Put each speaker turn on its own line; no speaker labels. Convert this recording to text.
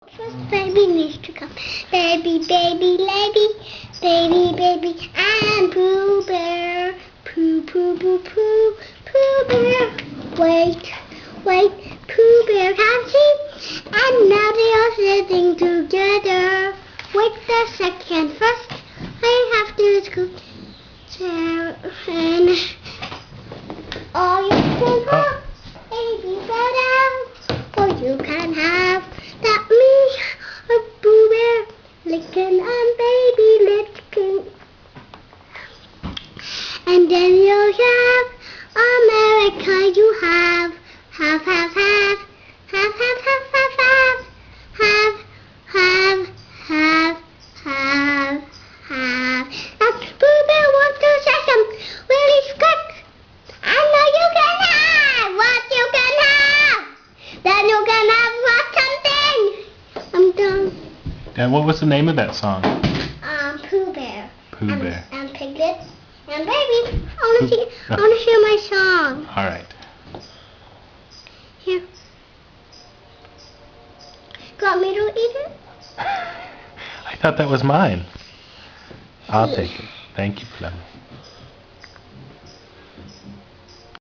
First baby needs to come. Baby, baby, lady, baby, baby, and Pooh Bear. Pooh, Pooh, Pooh, Pooh, Pooh Bear. Wait, wait, Pooh Bear comes in, and now they are sitting together. Wait a second, first I have to scoot chair and all you can have, baby, better, or you can have that me, a Pooh Bear, licking and baby licking. And then you'll have America, you have, have, have, have, have, have, have, have, have, have, have, have, have, have. Now Pooh Bear wants to say something really quick. I know you can have what you can have. Then you can have what something. I'm done.
And what was the name of that song?
Pooh Bear.
Pooh Bear.
And Piglet. And baby, I wanna share my song.
All right.
Here. Want me to eat it?
I thought that was mine. I'll take it. Thank you, Fleming.